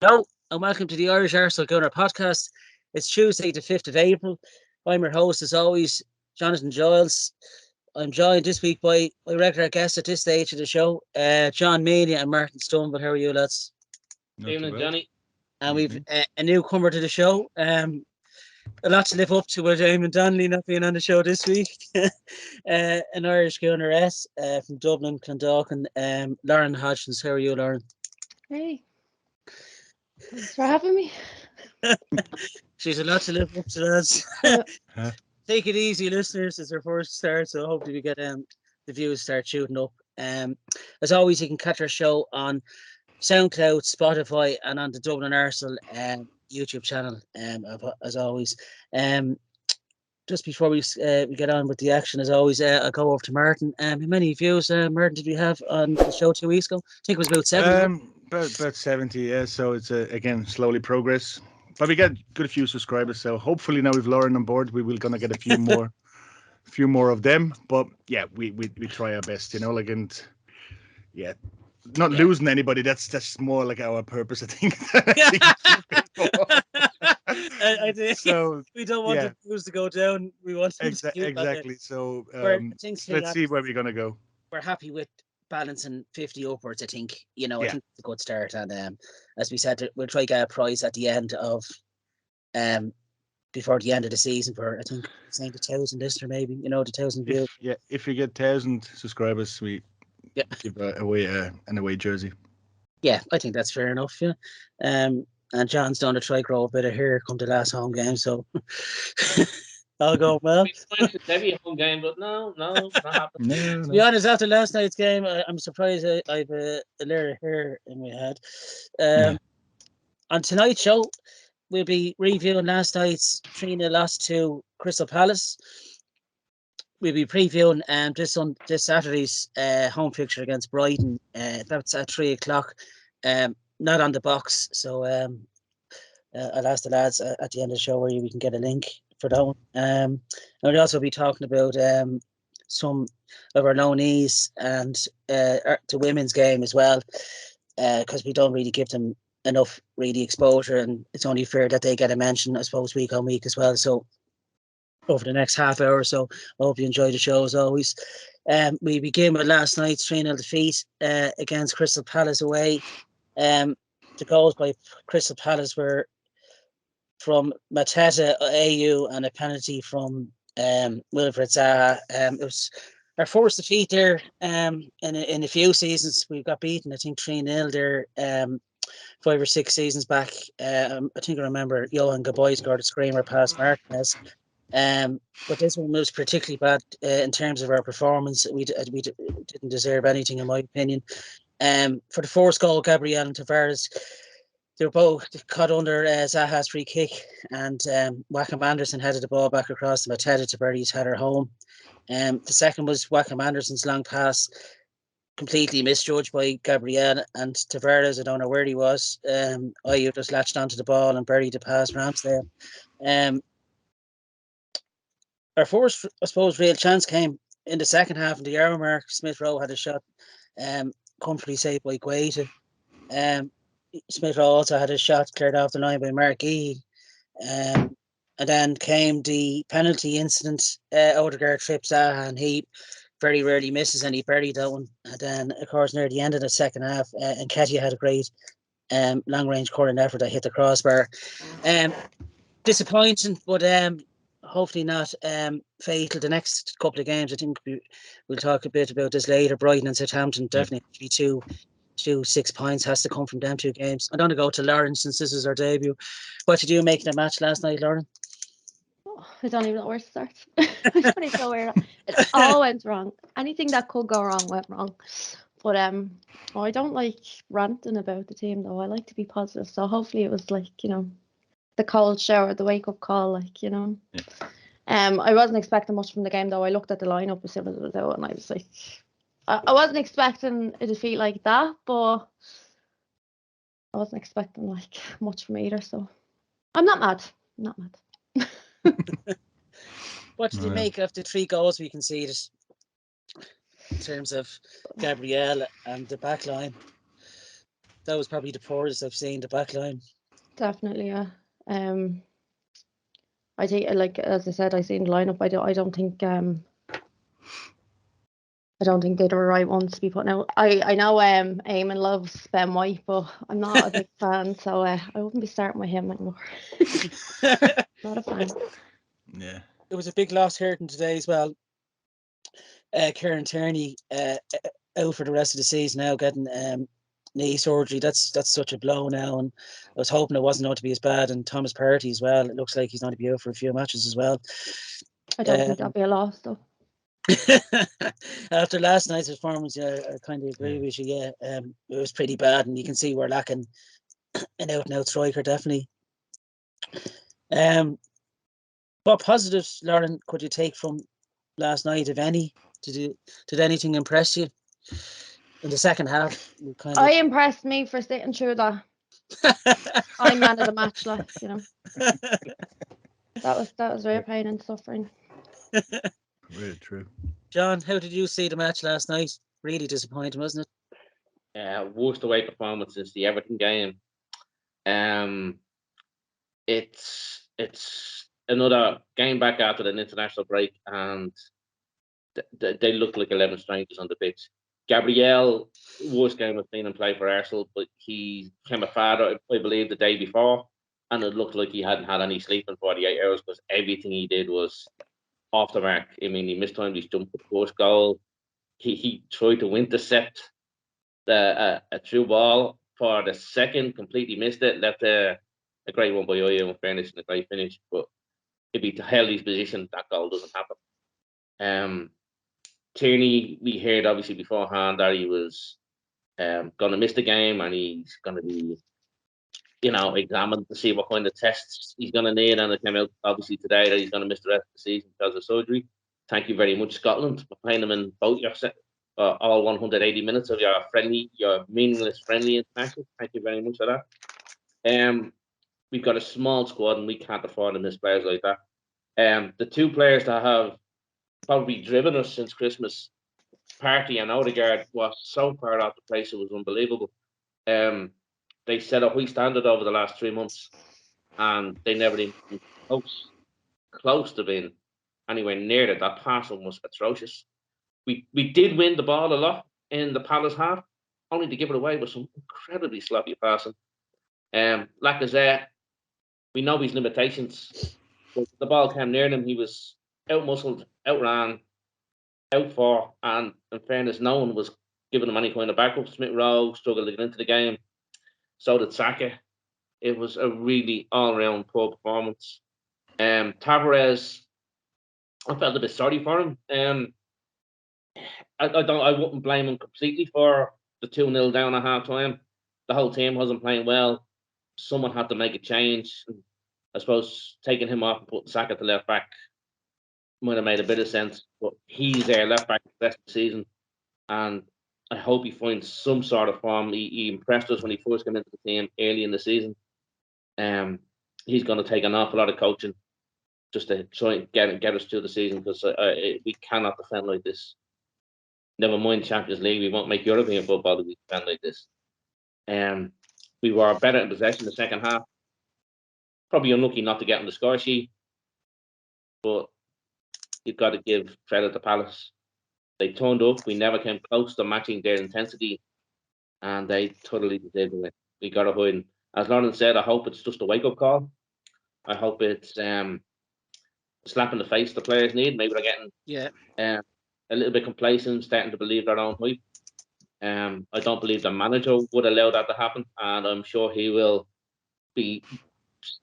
Hello, and welcome to the Irish Arsenal Gooner podcast. It's Tuesday, the 5th of April. I'm your host, as always, Jonathan Giles. I'm joined this week by my regular guest at this stage of the show, John Meany and Martin Stone. But how are you, lads? Evening, Johnny. And we've a newcomer to the show. A lot to live up to with Eamon Donnelly not being on the show this week. An Irish Gooner from Dublin, Clondalkin. Lauren Hodgins. How are you, Lauren? Hey. Thanks for having me. She's a lot to live up to, lads. Take it easy, listeners. It's our first start, so hopefully we get the views start shooting up. As always, you can catch our show on SoundCloud, Spotify, and on the Dublin Arsenal YouTube channel. As always, just before we get on with the action, as always, I'll go over to Martin. How many views, Martin, did we have on the show 2 weeks ago? I think it was about 70. About 70, yeah. So it's again slowly progress, but we get good few subscribers. So hopefully now with Lauren on board, we will gonna get a few more of them. But yeah, we try our best, and not losing anybody. That's more like our purpose, I think. I think so. We don't want the views to go down. We want them to keep exactly. So let's see where we're gonna go. We're happy with balancing 50 upwards. I think I think it's a good start, and as we said, we'll try to get a prize at the end of before the end of the season for, I think, saying the 1,000 listener, maybe the 1,000 views. If we get 1,000 subscribers, we give away an away jersey. Yeah, I think that's fair enough. Yeah, and John's done to try grow a bit of hair come the last home game, so I'll go well. Maybe a home game, but no, not happening. No. To be honest, after last night's game, I'm surprised I've a layer of hair in my head. On tonight's show, we'll be reviewing last night's 3-0 loss to Crystal Palace. We'll be previewing this Saturday's home fixture against Brighton. That's at 3:00. Not on the box, so I'll ask the lads at the end of the show where we can get a link for that one. And we'll also be talking about some of our loanees and the women's game as well, because we don't really give them enough really exposure, and it's only fair that they get a mention, I suppose, week on week as well. So over the next half hour or so, I hope you enjoy the show as always. We begin with last night's 3-0 defeat against Crystal Palace away. The goals by Crystal Palace were from Mateta AU and a penalty from Wilfred Zaha. It was our first defeat there in a few seasons. We got beaten, I think, 3-0 there 5 or 6 seasons back. I think I remember Johan Gaboy scored a screamer past Martinez. But this one was particularly bad in terms of our performance. We didn't deserve anything, in my opinion. For the first goal, Gabriel and Tavares, they were both caught under Zaha's free kick, and Wackham Anderson headed the ball back across to Mateta. Tavares had her home. The second was Wackham Anderson's long pass, completely misjudged by Gabriel, and Tavares, I don't know where he was. I just latched onto the ball and buried the pass Ramsdale. Our first, I suppose, real chance came in the second half in the hour mark. Smith Rowe had a shot comfortably saved by Guaita. Smith Rowe also had a shot cleared off the line by Marquis. And then came the penalty incident. Odegaard trips Zaha, and he very rarely misses, and he buried that one. And then, of course, near the end of the second half, Nketiah had a great long-range corner effort that hit the crossbar. Disappointing, but hopefully not fatal. The next couple of games, I think we'll talk a bit about this later. Brighton and Southampton, definitely 2 6 points has to come from them 2 games. I'm going to go to Lauren since this is our debut. What did you make of the match last night, Lauren? I don't even know where to start. I don't even know where it all went wrong. Anything that could go wrong went wrong. But I don't like ranting about the team though. I like to be positive. So hopefully it was like, the cold shower, the wake up call, I wasn't expecting much from the game though. I looked at the lineup as soon as it was out, and I was like, I wasn't expecting a defeat like that, but I wasn't expecting much from either. So I'm not mad. What did you make of the 3 goals we conceded in terms of Gabriel and the back line? That was probably the poorest I've seen the back line. Definitely, yeah. I think, like as I said, I seen the lineup. I don't think they're the right ones to be putting out. I know Eamon loves Ben White, but I'm not a big fan, so I wouldn't be starting with him anymore. Not a fan. Yeah. It was a big loss hurting today as well. Kieran Tierney out for the rest of the season now, getting knee surgery. That's such a blow now, and I was hoping it wasn't going to be as bad. And Thomas Partey as well. It looks like he's going to be out for a few matches as well. I don't think that'll be a loss though. After last night's performance, yeah, I kind of agree with you. Yeah, it was pretty bad, and you can see we're lacking an out-and-out striker, definitely. What positives, Lauren, could you take from last night, if any? Did anything impress you in the second half? I impressed me for sitting through that. I'm man of the match, like, you know. That was real pain and suffering. Really true. John, how did you see the match last night? Really disappointing, wasn't it? Worst away performance since the Everton game. It's another game back after an international break, and they look like 11 strangers on the pitch. Gabriel, worst game I've seen him play for Arsenal, but he became a father, I believe, the day before, and it looked like he hadn't had any sleep in 48 hours because everything he did was off the mark. I mean, he mistimed his jump for the first goal. He tried to intercept a through ball for the second, completely missed it, left a great one by Oyo in fairness and a great finish, but if he held his position, that goal doesn't happen. Tierney, we heard obviously beforehand that he was going to miss the game and he's going to be, examined to see what kind of tests he's going to need. And it came out obviously today that he's going to miss the rest of the season because of surgery. Thank you very much, Scotland, for playing him in both your all 180 minutes of your meaningless friendly international. Thank you very much for that. We've got a small squad and we can't afford to miss players like that. The two players that have probably driven us since Christmas, Partey and Odegaard, was so far out the place it was unbelievable. They set a high standard over the last 3 months, and they never even close to being anywhere near it. That passing was atrocious. We did win the ball a lot in the Palace half, only to give it away with some incredibly sloppy passing. Lacazette, we know his limitations. But the ball came near him, he was out-muscled, outran, out for, and in fairness, no one was giving him any kind of backup. Smith Rowe struggled to get into the game. So did Saka. It was a really all-round poor performance. Tavares, I felt a bit sorry for him. I wouldn't blame him completely for the 2-0 down at half time. The whole team wasn't playing well. Someone had to make a change. I suppose taking him off and putting Saka to left back might have made a bit of sense, but he's there left back the rest of the season, and I hope he finds some sort of form. He impressed us when he first came into the team early in the season. He's going to take an awful lot of coaching just to try and get us through the season, because we cannot defend like this. Never mind Champions League, we won't make European football if we defend like this. We were better in possession in the second half. Probably unlucky not to get on the score sheet, but you've got to give credit to Palace. They turned up. We never came close to matching their intensity, and they totally deserved it. We got to win. As Lauren said, I hope it's just a wake-up call. I hope it's a slap in the face the players need. Maybe they're getting a little bit complacent, starting to believe their own hype. I don't believe the manager would allow that to happen, and I'm sure he will be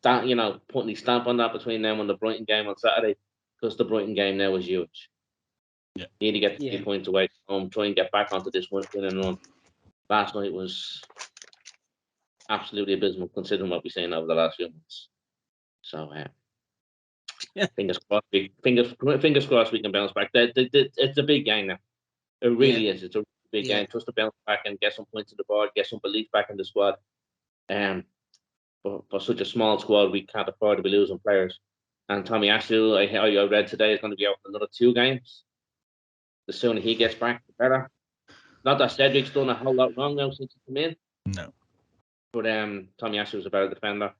putting his stamp on that between them and the Brighton game on Saturday, because the Brighton game now is huge. Yeah. Need to get 3 points away from home, try and get back onto this winning run. Last night was absolutely abysmal considering what we've seen over the last few months. So fingers crossed we can bounce back. It's a big game now. It really is. It's a big game. Just to bounce back and get some points on the board, get some belief back in the squad. For such a small squad, we can't afford to be losing players. And Tommy Ashley, I read today, is going to be out for another 2 games. The sooner he gets back, the better. Not that Cedric's done a whole lot wrong now since he came in. No. But Tommy Ashley was a better defender.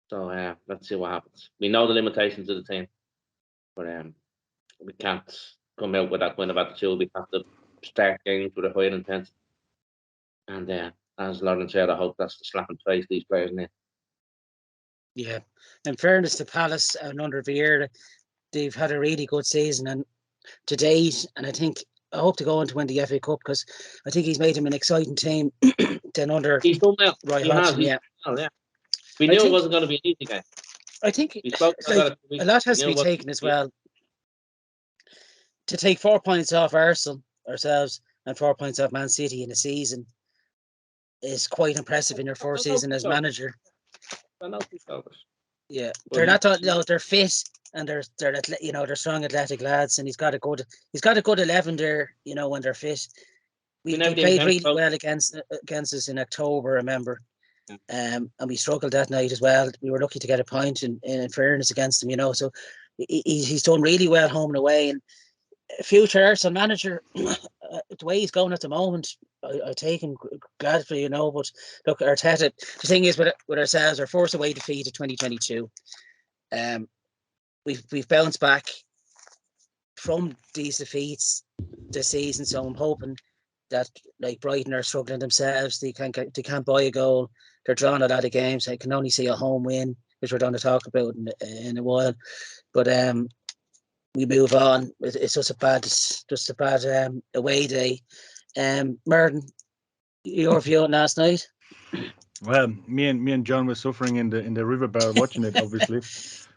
So let's see what happens. We know the limitations of the team, but we can't come out with that kind of attitude. We have to start games with a higher intensity. And as Lauren said, I hope that's the slap and face these players need. Yeah. In fairness to Palace and under Vieira, they've had a really good season and to date, and I hope to go on to win the FA Cup because I think he's made him an exciting team than under He's done well. Roy He Hodgson. has. Yeah. Well, yeah. We knew it wasn't going to be an easy game. I think We spoke about a lot has to be taken as well. To take 4 points off Arsenal ourselves and 4 points off Man City in a season is quite impressive in your first season as manager. Yeah, they're not. No, they're fit and they're strong athletic lads, and he's got a good 11 there. You know, when they're fit. They played really well against us in October, remember? And we struggled that night as well. We were lucky to get a point in fairness against him, you know. So he's done really well home and away. And future Arsenal manager, the way he's going at the moment, I take him gladly, you know. But look, Arteta, the thing is with ourselves, our first away defeat of 2022. We've bounced back from these defeats this season, so I'm hoping that like Brighton are struggling themselves. They can't buy a goal. They're drawing a lot of games. I can only see a home win, which we're going to talk about in a while. But we move on. It's just a bad away day. Merton, your view on last night? Well, me and John were suffering in the river bar watching it, obviously.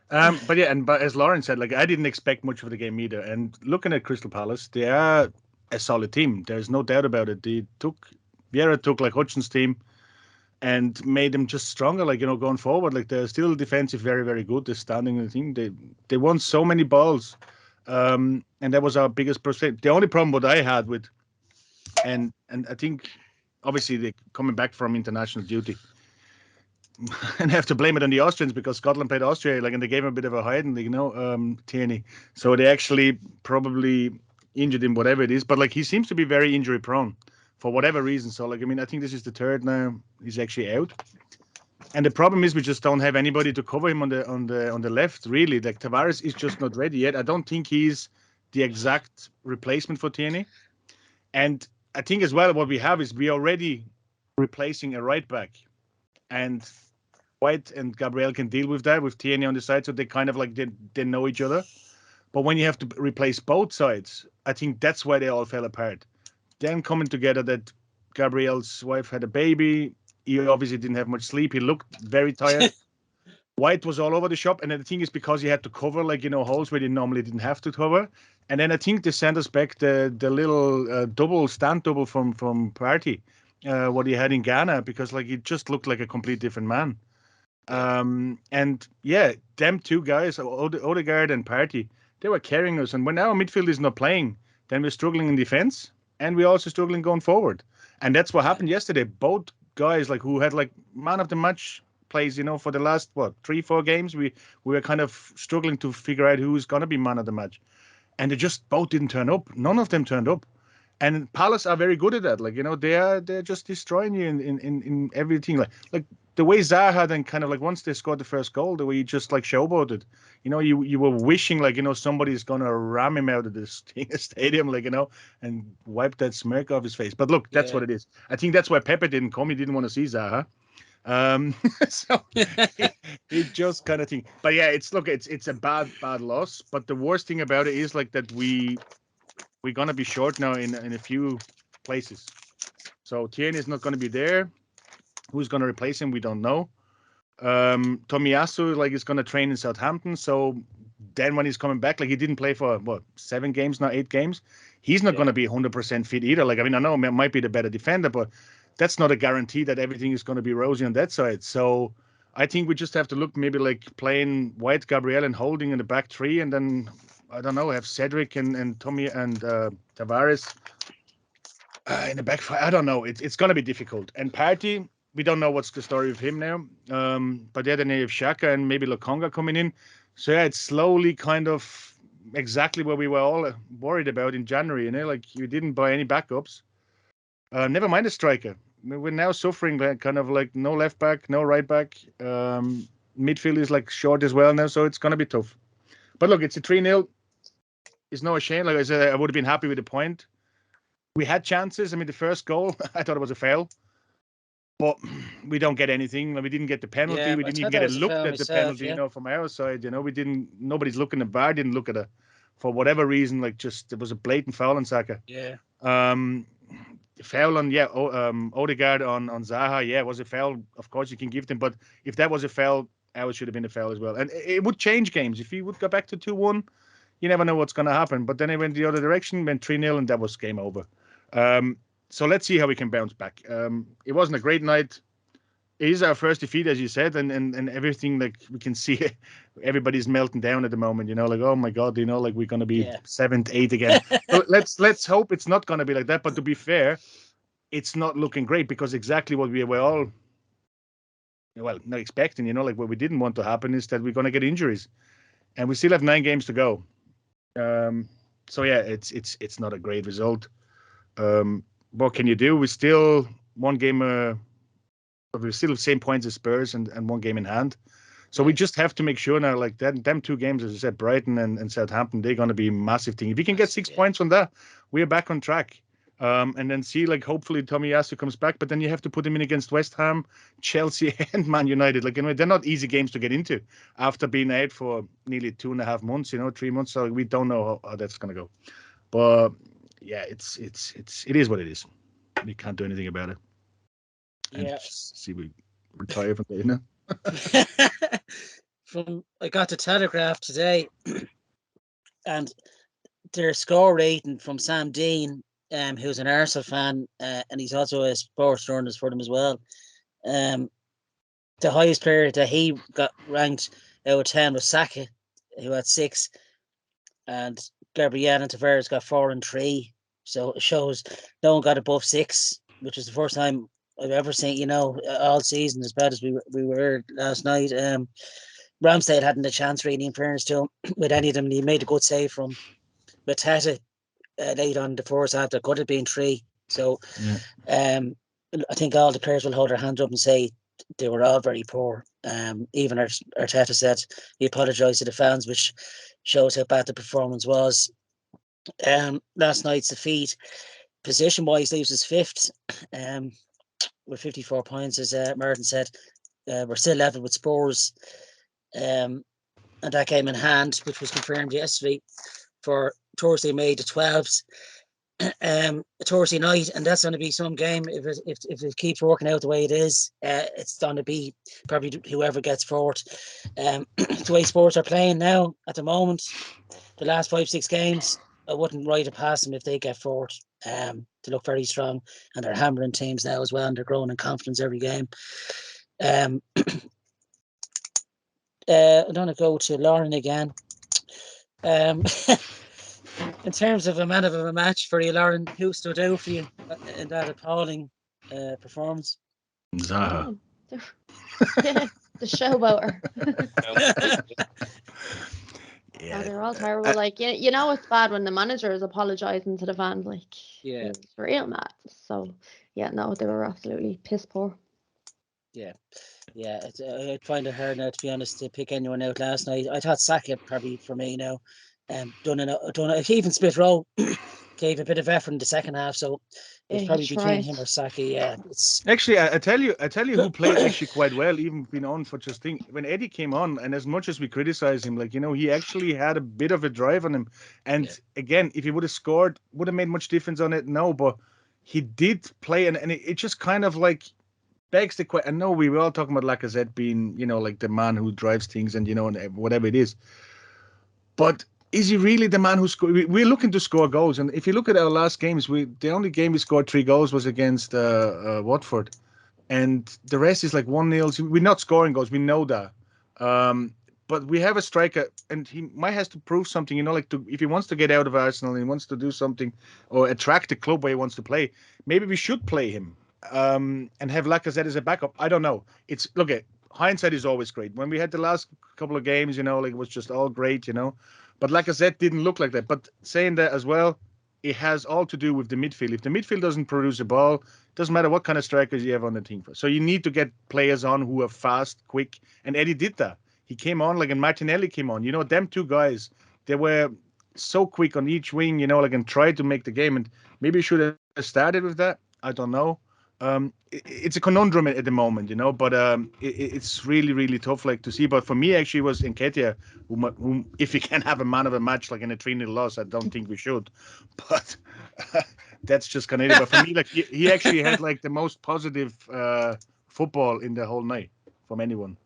But yeah, but as Lauren said, like I didn't expect much of the game either. And looking at Crystal Palace, they are a solid team. There's no doubt about it. Vieira took like Hodgson's team and made them just stronger, like, you know, going forward. Like they're still defensive, very, very good. They're standing in the team. They won so many balls. And that was our biggest frustration. The only problem what I had with, and I think obviously they're coming back from international duty. And I have to blame it on the Austrians because Scotland played Austria, like, and they gave him a bit of a hiding, you know, Tierney. So they actually probably injured him, whatever it is. But like he seems to be very injury prone for whatever reason. So like, I mean, I think this is the third now he's actually out. And the problem is we just don't have anybody to cover him on the left, really. Like Tavares is just not ready yet. I don't think he's the exact replacement for Tierney. And I think as well what we have is we already replacing a right back. And White and Gabriel can deal with that with Tierney on the side, so they kind of like they know each other. But when you have to replace both sides, I think that's why they all fell apart. Then coming together that Gabriel's wife had a baby, he obviously didn't have much sleep. He looked very tired. White was all over the shop, and the thing is because he had to cover like, you know, holes where he normally didn't have to cover. And then I think they sent us back the little stand double from Partey, what he had in Ghana, because like he just looked like a complete different man. And yeah, them two guys, Odegaard and Partey, they were carrying us. And when our midfield is not playing, then we're struggling in defense and we're also struggling going forward. And that's what happened yesterday. Both guys, like who had like man of the match plays, you know, for the last 3-4 games, we were kind of struggling to figure out who's gonna be man of the match. And they just both didn't turn up. None of them turned up. And Palace are very good at that. Like, you know, they're just destroying you in everything. Like the way Zaha then kind of like once they scored the first goal, the way he just like showboated, you know, you were wishing like, you know, somebody's gonna ram him out of this stadium, like, you know, and wipe that smirk off his face. But look, that's what it is. I think that's why Pepe didn't come. He didn't want to see Zaha. So it just kind of thing. But yeah, it's a bad loss. But the worst thing about it is like that we're gonna be short now in a few places. So Tierney is not gonna be there. Who's gonna replace him? We don't know. Tomiyasu like is gonna train in Southampton. So then when he's coming back, like he didn't play for 7 games now, 8 games. He's not gonna be 100% fit either. Like I mean, I know it might be the better defender, but that's not a guarantee that everything is going to be rosy on that side. So I think we just have to look maybe like playing White, Gabriel, and Holding in the back three, and then I don't know, have Cedric and Tommy and Tavares in the back five. I don't know. It's going to be difficult. And Partey, we don't know what's the story of him now. But then you have Xhaka and maybe Lokonga coming in. So yeah, it's slowly kind of exactly what we were all worried about in January. You know, like you didn't buy any backups. Never mind a striker. we're now suffering like kind of like no left back, no right back. Midfield is like short as well now, so it's gonna be tough. But look, it's a 3-0. It's no shame. Like I said, I would have been happy with the point. We had chances. I mean, the first goal, I thought it was a foul, but we don't get anything. Like, we didn't get the penalty. Yeah, We I didn't thought even that get a was a look foul at the myself, penalty, yeah. from our side. We didn't. Nobody's looking at VAR. Didn't look at it for whatever reason. Like, just it was a blatant foul on Saka. Yeah. Foul on Odegaard on Zaha. Yeah, it was a foul. Of course, you can give them, but if that was a foul, ours should have been a foul as well. And it would change games if he would go back to 2-1. You never know what's going to happen. But then it went the other direction, went 3-0, and that was game over. So let's see how we can bounce back. It wasn't a great night. It is our first defeat, as you said, and everything, like, we can see everybody's melting down at the moment, like, oh my God, like we're going to be 7th, 8th again. So let's hope it's not going to be like that. But to be fair, it's not looking great, because exactly what we were all, not expecting, like what we didn't want to happen is that we're going to get injuries. And we still have 9 games to go. So yeah, it's not a great result. What can you do? We still one game. We're still the same points as Spurs and 1 game in hand. So we just have to make sure now, like that, them 2 games, as I said, Brighton and Southampton, they're going to be a massive thing. If we can get 6 points from that, we're back on track. And then see, like, hopefully Tomiyasu comes back, but then you have to put him in against West Ham, Chelsea, and Man United. Like, they're not easy games to get into after being out for nearly 2.5 months, 3 months. So we don't know how that's going to go. But yeah, it is what it is. We can't do anything about it. And just see we retire from there, I got the Telegraph today, and their score rating from Sam Dean, who's an Arsenal fan, and he's also a sports journalist for them as well. The highest player that he got ranked out of 10 was Saka, who had 6, and Gabriel and Tavares got 4 and 3. So it shows no one got above 6, which is the first time I've ever seen, all season, as bad as we were last night. Ramsdale hadn't a chance, really, in fairness to him, with any of them. He made a good save from Mateta late on the first half. There could have been 3. So I think all the players will hold their hands up and say they were all very poor. Even Arteta said he apologised to the fans, which shows how bad the performance was. Last night's defeat, position-wise, leaves us 5th. With 54 points, as Martin said. We're still level with Spurs, and that came in hand, which was confirmed yesterday for Thursday, May the 12th, Thursday night, and that's going to be some game. If it keeps working out the way it is, it's going to be probably whoever gets 4th. The way Spurs are playing now at the moment, the last 5-6 games, I wouldn't write it past them if they get 4th. They look very strong, and they're hammering teams now as well, and they're growing in confidence every game. I'm going to go to Lauren again. In terms of a man of a match for you, Lauren, who stood out for you in that appalling performance? Zaha. The showboater. Yeah. They're all terrible. Like, it's bad when the manager is apologising to the fans. Like, it's real mad. So, they were absolutely piss poor. Yeah, I'd find it hard now, to be honest, to pick anyone out last night. I thought Saka probably for me now. Even Smith Rowe gave a bit of effort in the second half, so it's probably between him or Saka. Yeah, it's actually I tell you who played actually quite well, even been on for just thing. When Eddie came on, and as much as we criticize him, like, he actually had a bit of a drive on him. And again, if he would have scored, would have made much difference on it. No, but he did play, and it just kind of like begs the question. I know we were all talking about Lacazette being, like the man who drives things, and and whatever it is, but is he really the man who scored? We're looking to score goals, and if you look at our last games, the only game we scored 3 goals was against Watford, and the rest is like 1-0. We're not scoring goals. We know that, but we have a striker, and he might have to prove something. If he wants to get out of Arsenal and he wants to do something or attract the club where he wants to play, maybe we should play him and have Lacazette as a backup. I don't know. Hindsight is always great. When we had the last couple of games, it was just all great, But Lacazette didn't look like that. But saying that as well, it has all to do with the midfield. If the midfield doesn't produce a ball, it doesn't matter what kind of strikers you have on the team. So you need to get players on who are fast, quick, and Eddie did that. He came on, like, and Martinelli came on. Them two guys, they were so quick on each wing, like, and tried to make the game. And maybe should have started with that. I don't know. It's a conundrum at the moment, but it's really, really tough, like, to see. But for me, actually, it was Nketiah, whom if you can have a man of a match, like in a 3-0 loss, I don't think we should. But that's just kind of it. But for me, like, he actually had, like, the most positive football in the whole night from anyone.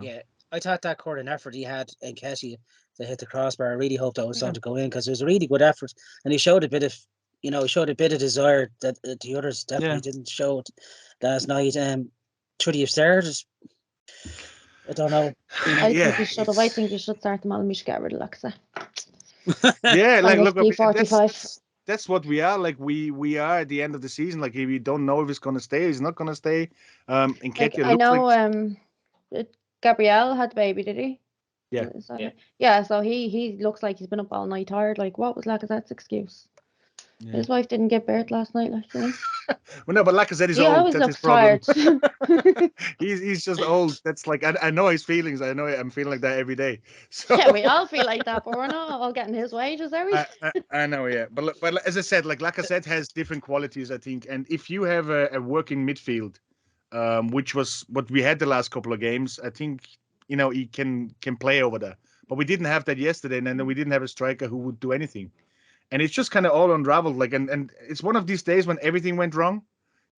Yeah, I thought that corner effort he had in Nketiah to hit the crossbar, I really hoped that was going to go in, because it was a really good effort, and he showed a bit of desire that the others definitely didn't show it last night. Should he have started? I don't know. I think he should have. I think he should start him on. We should get rid of Lacazette. Yeah, like, look, 45. that's what we are. Like, we are at the end of the season. Like, we don't know if he's going to stay. He's not going to stay. Like, I know. Gabrielle had the baby, did he? Yeah. So he looks like he's been up all night tired. Like, what was Lacazette's excuse? Yeah. His wife didn't give birth last night, like, Well, no, but Lacazette is old. That's his problem. he's just old. That's like, I know his feelings. I know I'm feeling like that every day. So yeah, we all feel like that, but we're not all getting his wages, are we? I know, yeah. But as I said, like, Lacazette has different qualities, I think. And if you have a working midfield, which was what we had the last couple of games, I think, he can play over there. But we didn't have that yesterday, and then we didn't have a striker who would do anything. And it's just kind of all unraveled, like, and it's one of these days when everything went wrong.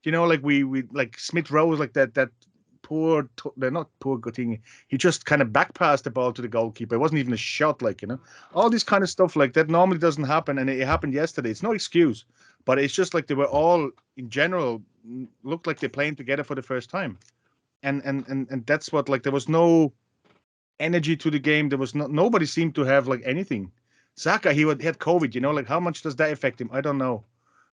Like, we like Smith Rowe, like that they're not poor good thing. He just kind of back passed the ball to the goalkeeper. It wasn't even a shot, like, all this kind of stuff like that normally doesn't happen, and it happened yesterday. It's no excuse, but it's just like they were all in general looked like they're playing together for the first time, and that's what, like, there was no energy to the game. There was nobody seemed to have, like, anything. Saka, he had COVID, like, how much does that affect him? I don't know.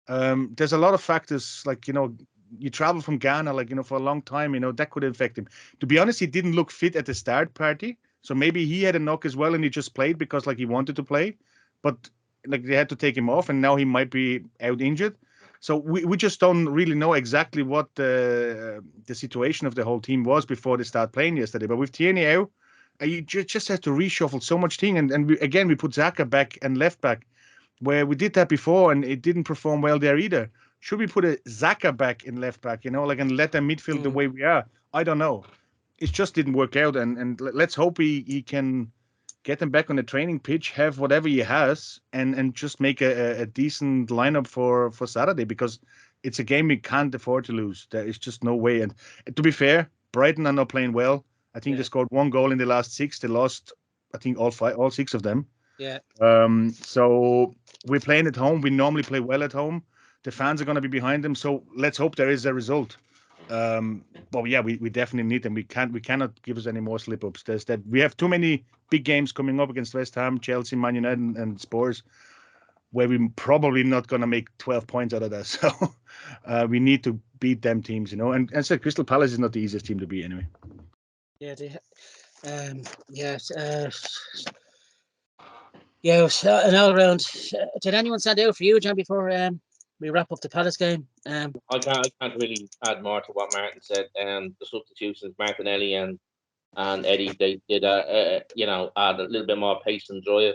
There's a lot of factors, like, you travel from Ghana, like, for a long time, that could affect him. To be honest, he didn't look fit at the start party. So maybe he had a knock as well, and he just played because, like, he wanted to play. But, like, they had to take him off, and now he might be out injured. So we just don't really know exactly what the situation of the whole team was before they start playing yesterday. But with Tierney out, you just have to reshuffle so much thing, and we put Xhaka back and left back, where we did that before and it didn't perform well there either. Should we put a Xhaka back in left back, like, and let them midfield the way we are? I don't know. It just didn't work out, and let's hope he can get them back on the training pitch, have whatever he has, and just make a decent lineup for Saturday, because it's a game we can't afford to lose. There is just no way. And to be fair, Brighton are not playing well. I think they scored 1 goal in the last 6. They lost, I think, all 6 of them. Yeah. So we're playing at home. We normally play well at home. The fans are going to be behind them. So let's hope there is a result. But yeah, we definitely need them. We cannot give us any more slip ups. We have too many big games coming up against West Ham, Chelsea, Man United, and Spurs, where we're probably not going to make 12 points out of that. So we need to beat them teams, And as I said, Crystal Palace is not the easiest team to beat anyway. Yeah, an all round. Did anyone stand out for you, John, before we wrap up the Palace game? I can't really add more to what Martin said. The substitutions, Martinelli and Eddie, they did add a little bit more pace and drive.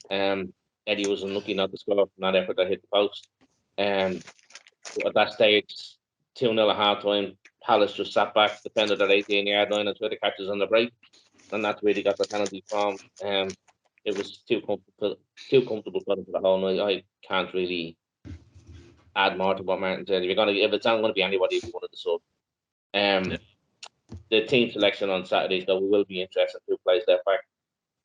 Eddie was unlucky not to score from that effort that hit the post. At that stage, 2-0 at half time, Palace just sat back, defended their 18-yard line, and tried to catch us on the break, and that's where they got the penalty from. It was too comfortable for them for the whole night. I can't really add more to what Martin said. If it's not going to be anybody, if you wanted to sub. The team selection on Saturday, though, we will be interested who plays left back.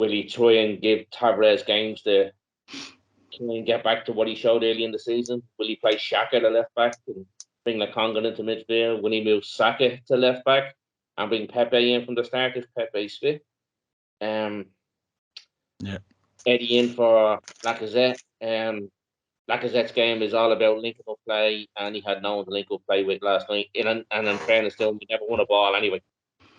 Will he try and give Tavares games to try and get back to what he showed early in the season? Will he play Xhaka at left back and bring Lokonga into midfield? Will he move Saka to left back and bring Pepe in from the start if Pepe's fit? Eddie in for Lacazette. Lacazette's game is all about linking up play, and he had no one to link up play with last night. And in fairness, still, we never won a ball anyway.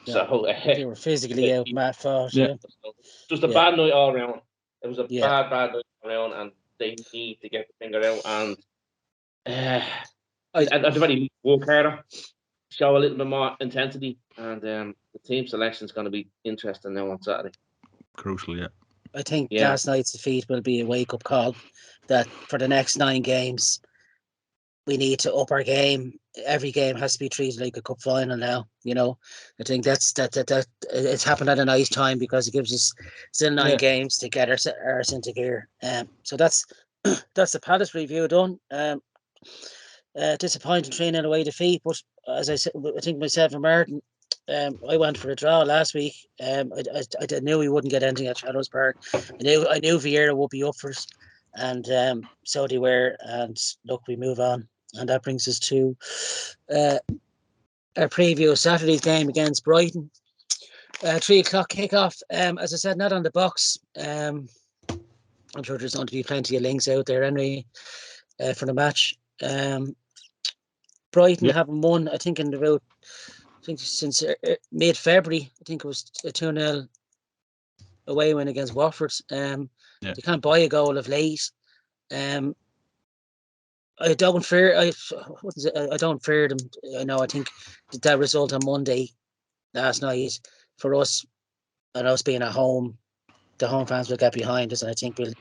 Yeah. So they were physically out, Matt thought. Just a bad night all around. It was a bad night all around, and they need to get the finger out and at the very least work harder, show a little bit more intensity, and the team selection is going to be interesting now on Saturday. Crucial, yeah. I think last night's defeat will be a wake-up call that for the next 9 games, we need to up our game. Every game has to be treated like a cup final now. I think that it's happened at a nice time because it gives us still 9 games to get ours into gear. So that's the Palace review done. Disappointing 3-0 away defeat, but as I said, I think myself and Martin, I went for a draw last week. I knew we wouldn't get anything at Shadows Park. I knew Vieira would be up for us, and so they were. And look, we move on, and that brings us to our preview of Saturday's game against Brighton. 3 o'clock kickoff. As I said, not on the box. I'm sure there's going to be plenty of links out there anyway for the match. Brighton haven't won, I think, since mid-February. I think it was a 2-0 away win against Watford. They can't buy a goal of late. I don't fear them. I think that result on Monday last night for us, and us being at home, the home fans will get behind us, and I think we'll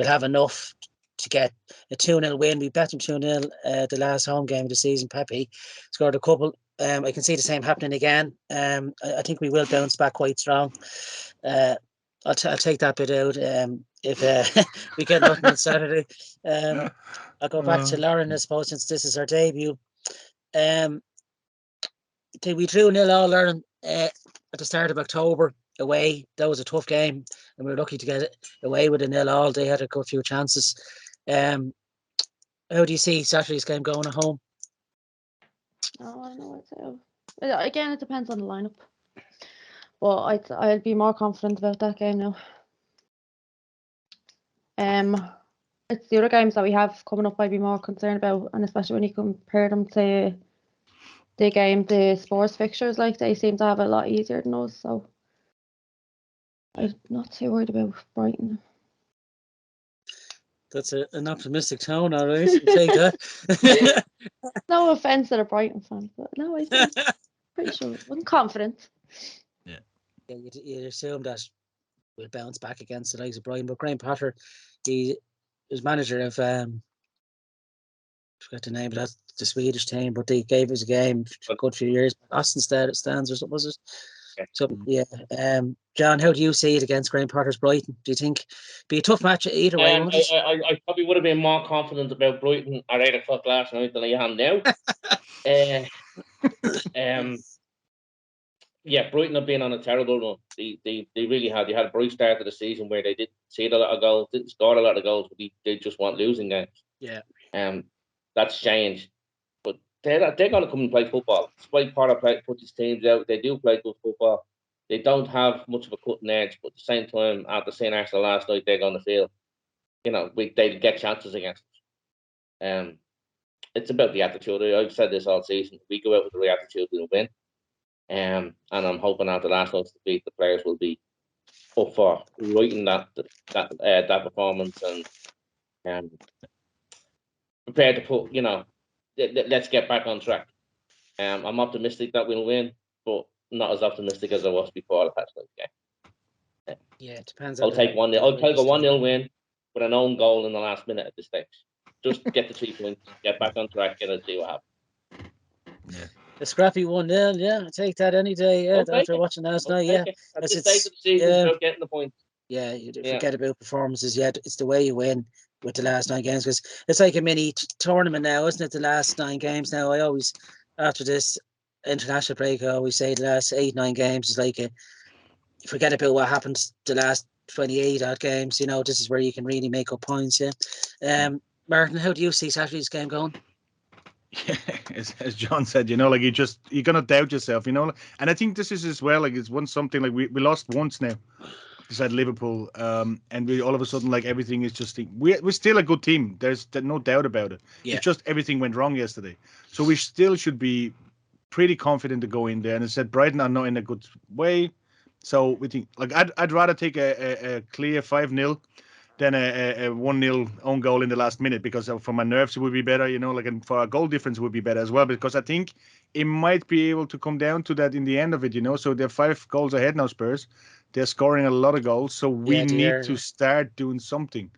have enough to get a 2-0 win. We bet them 2-0 the last home game of the season. Pepe scored a couple. I can see the same happening again. I think we will bounce back quite strong. I'll take that bit out. If we get nothing on Saturday, I'll go back to Lauren, I suppose, since this is our debut. We drew 0-0 Lauren at the start of October away. That was a tough game, and we were lucky to get it away with a 0-0. They had a good few chances. How do you see Saturday's game going at home? Oh, I don't know what to say. Again, it depends on the lineup. But I'd be more confident about that game now. It's the other games that we have coming up I'd be more concerned about, and especially when you compare them to the sports fixtures, like they seem to have a lot easier than us. So I'm not too worried about Brighton. That's an optimistic tone, all right. I'll take that. No offense to the Brighton fans, but no, I'm pretty sure. I'm confident. Yeah, you'd assume that we'll bounce back against the likes of Brighton, but Graham Potter, he was manager of I forgot the name, but that's the Swedish team, but they gave us a game for a good few years. Austin stands or something, was it? So John, how do you see it against Graham Potter's Brighton? Do you think be a tough match either way? I probably would have been more confident about Brighton at 8 o'clock last night than I am now. Brighton have been on a terrible run. They really had. They had a bright start of the season where they didn't see a lot of goals, didn't score a lot of goals, but they just weren't losing games. Yeah. That's changed. But they're going to come and play football. Despite Potter put these teams out, they do play good football. They don't have much of a cutting edge, but at the same time, after seeing Arsenal last night, they're going to feel, they get chances against us. It's about the attitude. I've said this all season. If we go out with the right attitude, we'll win. And I'm hoping after last night's defeat, the players will be up for writing that performance and prepared to put, let's get back on track. I'm optimistic that we'll win, but not as optimistic as I was before the past game. Yeah, it depends. I'll take 1-0. I'll take a 1-0 win with an own goal in the last minute at this stage. Just get the 3 points, get back on track, and see what happens. Yeah. A scrappy 1-0, yeah, I'll take that any day. Yeah, after watching last night, yeah. At this stage of the season, about getting the points. Yeah, you forget about performances. Yeah, it's the way you win with the last 9 games, because it's like a mini tournament now, isn't it? The last 9 games now. I always, after this international break, I always say the last 8-9 games is like forget about what happened the last 28 odd games. This is where you can really make up points. Yeah. Martin, how do you see Saturday's game going? Yeah, as John said, you're gonna doubt yourself, and I think this is as well, it's something like we lost once now beside Liverpool, and we all of a sudden everything is just we're still a good team. There's no doubt about it. Yeah. It's just everything went wrong yesterday, so we still should be pretty confident to go in there. And as I said, Brighton are not in a good way, so we think I'd rather take a clear 5-0 than a 1-0 own goal in the last minute, because for my nerves it would be better, and for our goal difference it would be better as well, because I think it might be able to come down to that in the end of it, So they're 5 goals ahead now, Spurs. They're scoring a lot of goals, so we need to start doing something.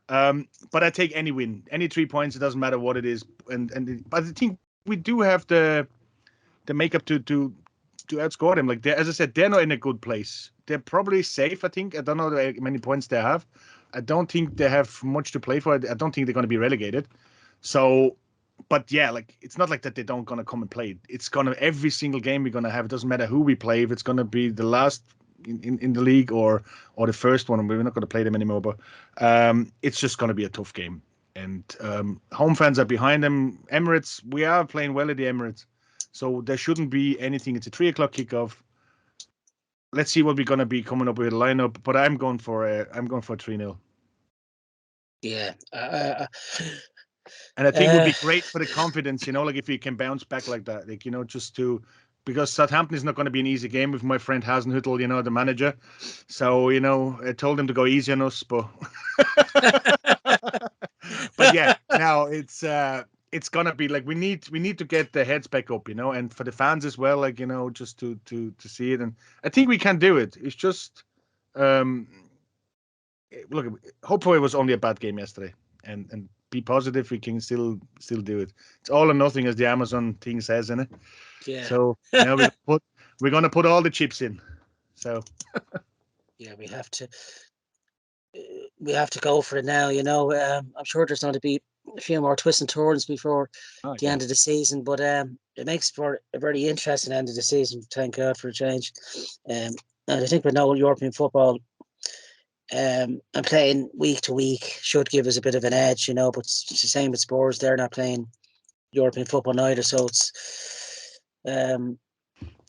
But I take any win, any 3 points. It doesn't matter what it is, but I think we do have the makeup to outscore them. Like, as I said, they're not in a good place. They're probably safe, I think. I don't know how many points they have. I don't think they have much to play for. I don't think they're going to be relegated. So, but yeah, like, it's not like that they don't going to come and play. It's going to, every single game we're going to have, it doesn't matter who we play. If it's going to be the last in the league or the first one, we're not going to play them anymore. But it's just going to be a tough game. And home fans are behind them. Emirates, we are playing well at the Emirates. So there shouldn't be anything. It's a 3:00 kickoff. Let's see what we're gonna be coming up with a lineup. But I'm going for a 3-0. Yeah. And I think it would be great for the confidence, like, if we can bounce back like that, like, because Southampton is not going to be an easy game with my friend Hasenhüttl, the manager. So, I told him to go easy on us, but but yeah, now it's gonna be like we need to get the heads back up, and for the fans as well, like, just to see it. And I think we can do it. It's just look, hopefully it was only a bad game yesterday, and be positive we can still do it. It's all or nothing, as the Amazon thing says, isn't it? Yeah. So now we're gonna put all the chips in. So yeah, we have to go for it now. I'm sure there's going to be a few more twists and turns before the end of the season, but it makes for a very interesting end of the season. Thank God for a change. And I think with no European football, and playing week to week should give us a bit of an edge, but it's the same with Spurs. They're not playing European football neither, so it's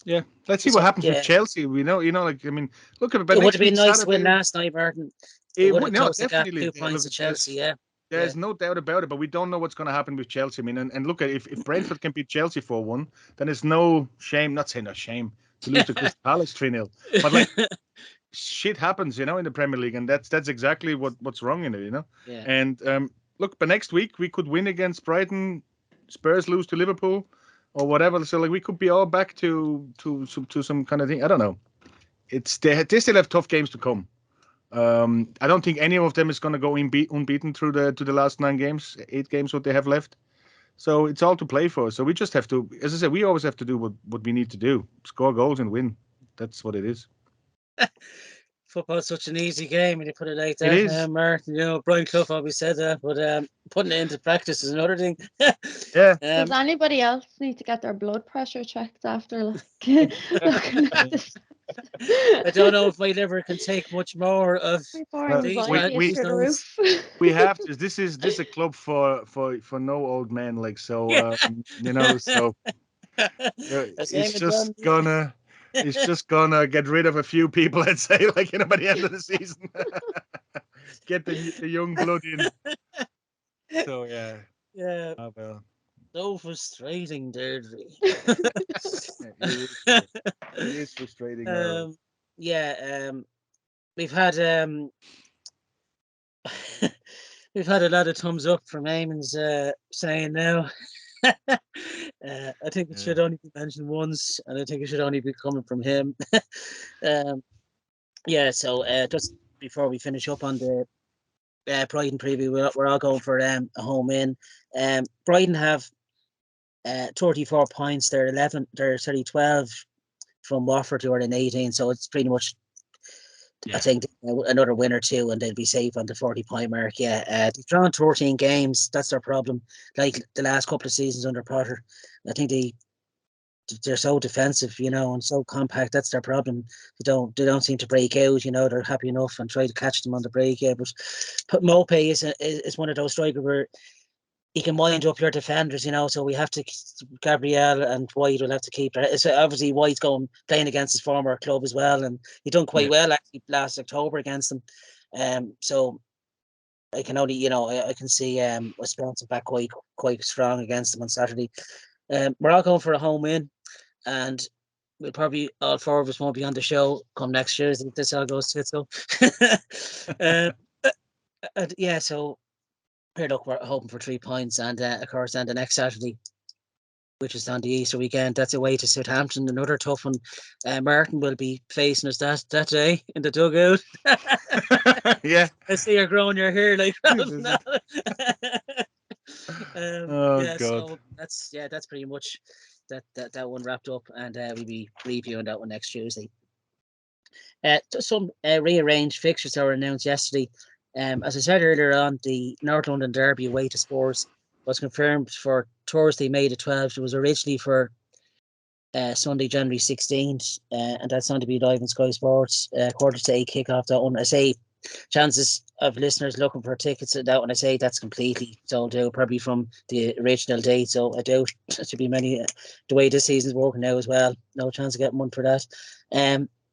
yeah. Let's see what happens with Chelsea. We know, like, I mean, look at it. It would have been nice to win last night, Martin. It would have closed the gap, 2 points to Chelsea. Yeah. There's no doubt about it, but we don't know what's going to happen with Chelsea. I mean, and look at if Brentford can beat Chelsea 4-1, then it's no shame. Not saying no shame to lose to Crystal Palace 3-0, but like, shit happens, in the Premier League, and that's exactly what's wrong in it, Yeah. And look, but next week we could win against Brighton, Spurs lose to Liverpool, or whatever. So like we could be all back to some kind of thing. I don't know. They still have tough games to come. I don't think any of them is going to go unbeaten through the last 8 games what they have left. So it's all to play for. So we just have to, as I said, we always have to do what we need to do: score goals and win. That's what it is. Football's such an easy game when you put it like that. It is. Martin, Brian Clough always said that, but putting it into practice is another thing. Yeah. Does anybody else need to get their blood pressure checked after looking at this? I don't know if my liver can take much more of these. We have to. This is a club for no old men, like, so. So it's just gonna get rid of a few people, I'd say, like, by the end of the season. Get the young blood in. So yeah. Yeah. Oh, well. So frustrating, Deirdre. It is frustrating. We've had we've had a lot of thumbs up from Eamon's saying now. I think it should only be mentioned once, and I think it should only be coming from him. So just before we finish up on the Brighton preview, we're all going for a home win. Brighton have 34 points. They're 12 from Watford, who are in 18. So it's pretty much, I think, another win or two, and they'll be safe on the 40-point mark. They've drawn 13 games. That's their problem. Like the last couple of seasons under Potter, I think they're so defensive, and so compact. That's their problem. They don't seem to break out. They're happy enough and try to catch them on the break. Yeah, but Mopey is one of those strikers where he can wind up your defenders, so we have to, Gabriel and White will have to keep it. So obviously White's playing against his former club as well, and he done quite well actually last October against them. So I can only, I can see us bouncing back quite strong against them on Saturday. We're all going for a home win, and we'll probably, all 4 of us won't be on the show come next year if this all goes to it. So Yeah, so here, look, we're hoping for 3 points, and of course, then the next Saturday, which is on the Easter weekend, that's away to Southampton, another tough one. Martin will be facing us that day in the dugout. Yeah. I see you're growing your hair like Oh yeah, God. so that's pretty much that one wrapped up, and we'll be reviewing that one next Tuesday. Some rearranged fixtures that were announced yesterday. As I said earlier on, the North London Derby away to Spurs was confirmed for Thursday, May the 12th. It was originally for Sunday, January 16th, and that's going to be live on Sky Sports, 7:45 kickoff. That one, I say, chances of listeners looking for tickets at that one, I say that's completely sold out, probably from the original date. So I doubt there should be many. The way this season's working now as well, no chance of getting one for that.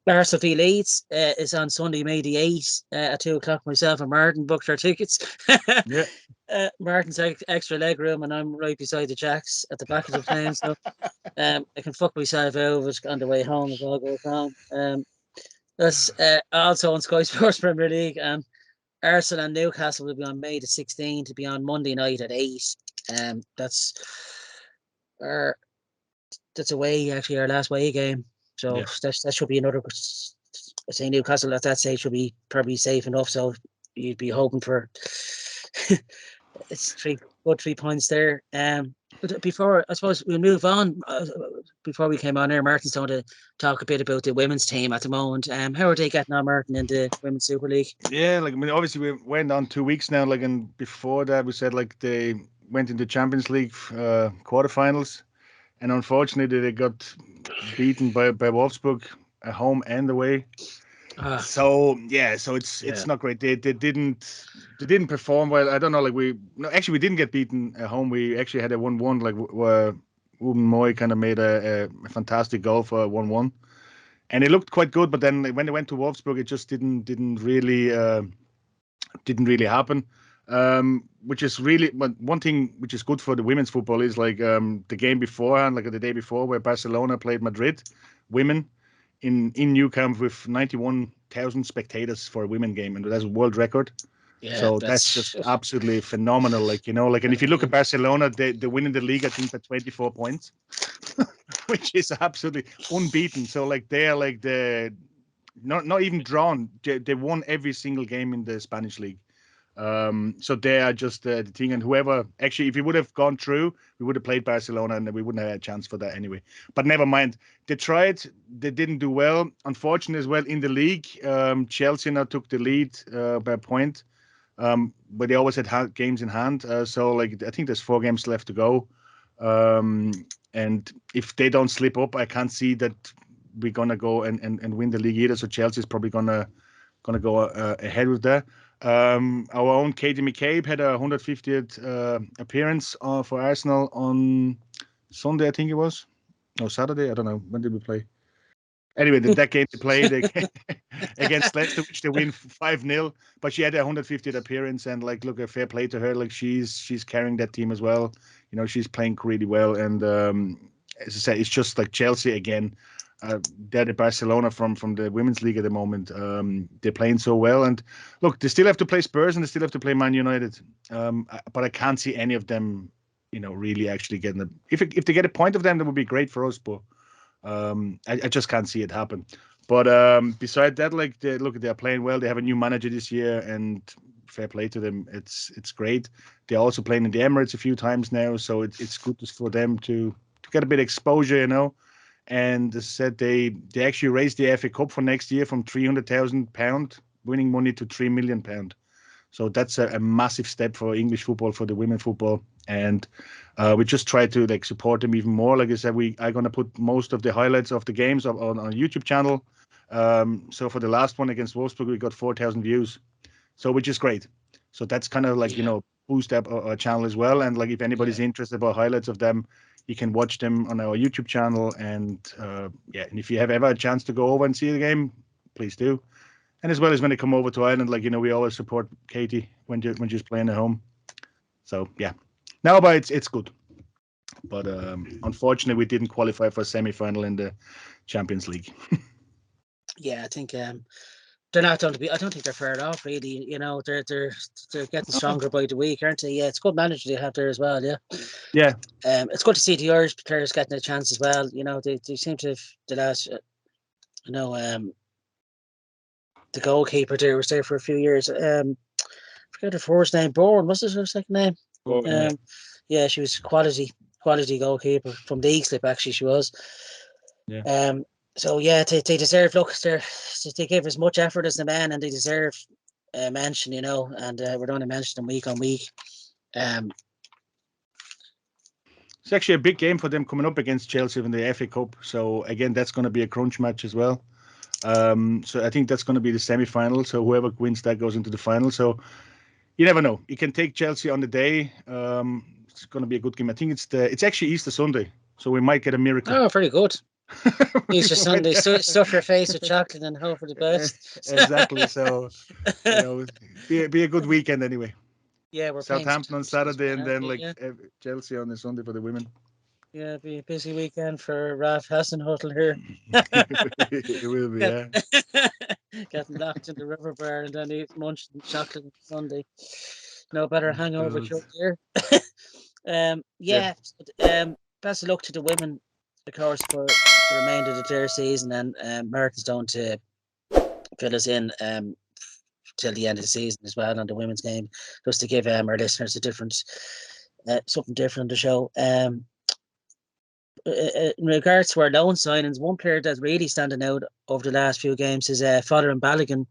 Arsenal v Leeds is on Sunday, May the 8th at 2:00. Myself and Martin booked our tickets. Yeah. Martin's extra leg room, and I'm right beside the Jacks at the back of the plane, so I can fuck myself over on the way home if all goes wrong. That's also on Sky Sports Premier League. Arsenal and Newcastle will be on May the 16th, to be on Monday night at 8. That's away, actually, our last away game. So Yeah. that should be another. I say Newcastle at that stage should be probably safe enough. So you'd be hoping for it's 3 points there. But before, I suppose we'll move on. Before we came on here, Martin's going to talk a bit about the women's team at the moment. How are they getting on, Martin, in the Women's Super League? Yeah, like I mean, obviously we went on 2 weeks now. Like, and before that, we said like they went into Champions League quarterfinals, and unfortunately they got beaten by Wolfsburg at home and away. So yeah, so it's not great. They didn't perform well. I don't know. Like we didn't get beaten at home. We actually had a 1-1. Like where Ruben Moy kind of made a fantastic goal for a 1-1, and it looked quite good. But then when they went to Wolfsburg, it just didn't really happen. Which is really, but one thing which is good for the women's football is like the game beforehand, like the day before, where Barcelona played Madrid, women in Nou Camp with 91,000 spectators for a women game, and that's a world record. Yeah, So that's just absolutely phenomenal. Like, and if you look at Barcelona, they're winning the league, I think, by 24 points, which is absolutely unbeaten. So like they are like not even drawn. They won every single game in the Spanish league. So they are just the thing, and whoever actually, if we would have gone through, we would have played Barcelona, and we wouldn't have had a chance for that anyway. But never mind. They tried. They didn't do well. Unfortunately, as well in the league, Chelsea now took the lead by a point, but they always had games in hand. So like I think there's 4 games left to go, and if they don't slip up, I can't see that we're gonna go and win the league either. So Chelsea's probably gonna go ahead with that. Our own Katie McCabe had a 150th appearance for Arsenal on Sunday, I think it was. No, Saturday. I don't know. When did we play? Anyway, that game they played against Leicester, which they win 5-0. But she had a 150th appearance, and like, look, a fair play to her. Like she's carrying that team as well. She's playing really well. And as I said, it's just like Chelsea again. They're the Barcelona from the women's league at the moment. They're playing so well, and look, they still have to play Spurs and they still have to play Man United. But I can't see any of them, really actually getting it. If they get a point of them, that would be great for us. But I just can't see it happen. But beside that, like they're playing well. They have a new manager this year, and fair play to them. It's great. They're also playing in the Emirates a few times now, so it's good for them to get a bit of exposure, And they said they actually raised the FA Cup for next year from £300,000 winning money to £3 million. So that's a massive step for English football, for the women football. And we just try to like support them even more. Like I said, we are going to put most of the highlights of the games on our YouTube channel. So for the last one against Wolfsburg, we got 4,000 views. So which is great. So that's kind of like, boost up our channel as well. And like if anybody's interested about highlights of them, you can watch them on our YouTube channel. And and if you have ever a chance to go over and see the game, please do. And as well as when they come over to Ireland, like, we always support Katie when she's playing at home. So yeah, now but it's good. But unfortunately, we didn't qualify for a semi-final in the Champions League. Yeah, I think they're not going to be. I don't think they're far off, really. You know, they're getting stronger by the week, aren't they? Yeah, it's good manager they have there as well. Yeah. Yeah. It's good to see the Irish players getting a chance as well. You know, they seem to have the last. You know, the goalkeeper there was there for a few years. Forget her first name. Bourne, what's her second name? Yeah, she was quality goalkeeper from the Eastleigh. Actually, she was. Yeah. So yeah, they deserve. Look, they give as much effort as the men, and they deserve mention. You know, and we're going to mention them week on week. It's actually a big game for them coming up against Chelsea in the FA Cup. So again, that's going to be a crunch match as well. So I think that's going to be the semi-final. So whoever wins that goes into the final. So you never know. You can take Chelsea on the day. It's going to be a good game. I think it's actually Easter Sunday, so we might get a miracle. Oh, very good. Easter Sunday, stuff your face with chocolate and hope for the best. Exactly. So be a good weekend anyway. Yeah, we're Southampton on Saturday, and then yeah. Chelsea on the Sunday for the women. Yeah, be a busy weekend for Ralph Hasenhutl here. It will be, yeah. Getting locked in the river bar and then eat munching chocolate on Sunday. No better hangover cure here. Best of luck to the women, of course, for the remainder of their season, and Merton's down to fill us in till the end of the season as well on the women's game, just to give our listeners a different, something different on the show. In regards to our loan signings, one player that's really standing out over the last few games is Fodder and Balogun,